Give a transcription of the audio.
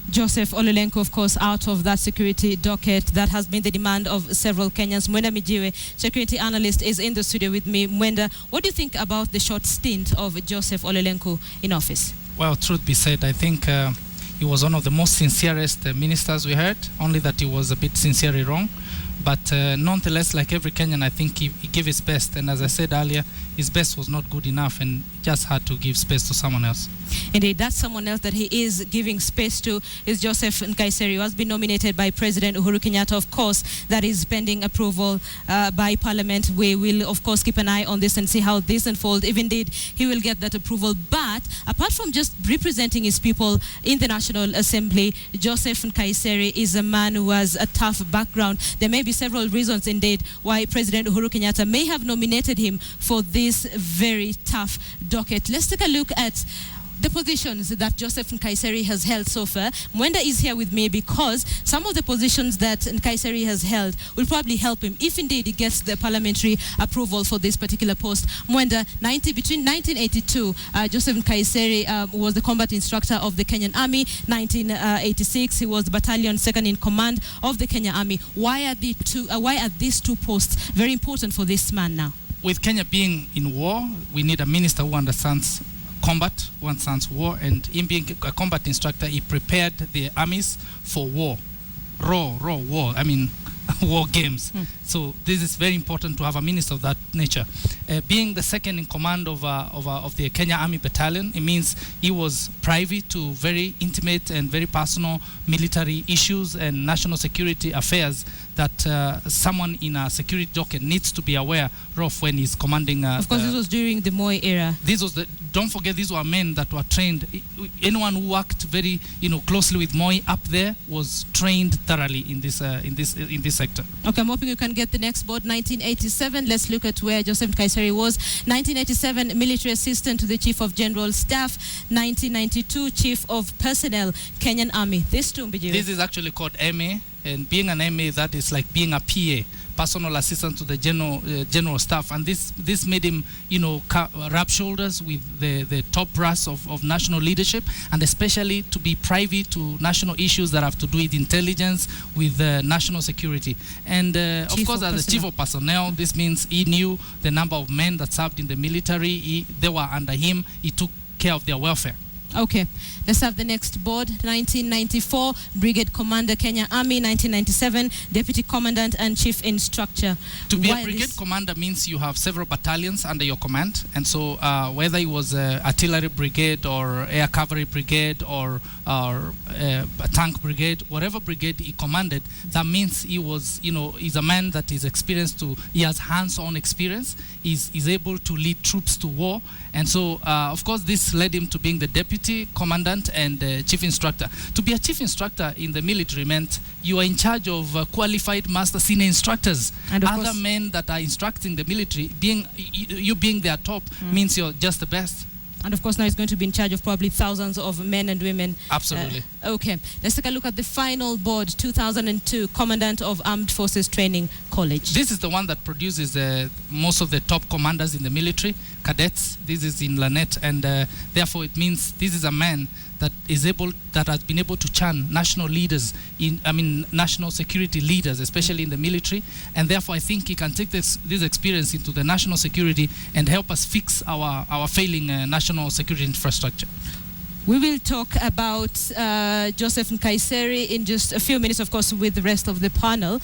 Joseph Olelenko, of course, out of that security docket. That has been the demand of several Kenyans. Mwenda Mbijiwe, security analyst, is in the studio with me. Mwenda, what do you think about the short stint of Joseph Olelenko in office? Well, truth be said, I think he was one of the most sincerest ministers we heard, only that he was a bit sincerely wrong. But nonetheless, like every Kenyan, I think he gave his best. And as I said earlier, his best was not good enough and just had to give space to someone else. Indeed, that's someone else that he is giving space to is Joseph Nkaisserry, who has been nominated by President Uhuru Kenyatta. Of course, that is pending approval by Parliament. We will, of course, keep an eye on this and see how this unfolds. If indeed he will get that approval. But apart from just representing his people in the National Assembly, Joseph Nkaisserry is a man who has a tough background. There may be several reasons, indeed, why President Uhuru Kenyatta may have nominated him for this very tough docket. Let's take a look at the positions that Joseph Nkaisserry has held so far. Mwenda is here with me because some of the positions that Nkaisserry has held will probably help him if indeed he gets the parliamentary approval for this particular post. Mwenda, between 1982, Joseph Nkaisserry was the combat instructor of the Kenyan Army. 1986, he was the battalion second in command of the Kenya Army. Why are these two posts very important for this man now? With Kenya being in war, we need a minister who understands combat, who understands war, and him being a combat instructor, he prepared the armies for war, raw war. I mean, war games. So this is very important to have a minister of that nature. Being the second in command of the Kenya Army Battalion, it means he was privy to very intimate and very personal military issues and national security affairs that someone in a security docket needs to be aware of when he's commanding. Of course, this was during the Moi era. Don't forget, these were men that were trained. Anyone who worked very, closely with Moi up there was trained thoroughly in this sector. Okay, I'm hoping you can get the next board. 1987. Let's look at where Joseph Nkaisserry was. 1987, military assistant to the Chief of General Staff. 1992, Chief of Personnel, Kenyan Army. This is actually called MA, and being an MA, that is like being a PA, personal assistant to the general staff, and this made him, rub shoulders with the top brass of national leadership, and especially to be privy to national issues that have to do with intelligence, with national security. And of course, as the chief of personnel, this means he knew the number of men that served in the military. They were under him. He took care of their welfare. Okay, let's have the next board. 1994, Brigade Commander, Kenya Army. 1997, Deputy Commandant and Chief Instructor. To be a brigade commander means you have several battalions under your command, and so whether it was artillery brigade or air cavalry brigade or a tank brigade, whatever brigade he commanded, that means he was, he's a man that is experienced he has hands-on experience. He's able to lead troops to war, and so of course this led him to being the deputy commandant and chief instructor. To be a chief instructor in the military meant you are in charge of qualified master senior instructors. And other men that are instructing the military, you being their top means you're just the best. And of course now he's going to be in charge of probably thousands of men and women. Absolutely. Okay, let's take a look at the final board. 2002, Commandant of Armed Forces Training College. This is the one that produces most of the top commanders in the military, cadets. This is in Lanet, and therefore it means this is a man that has been able to churn national leaders national security leaders, especially in the military, and therefore I think he can take this experience into the national security and help us fix our failing national security infrastructure. We will talk about Joseph Nkaisserry in just a few minutes, of course, with the rest of the panel.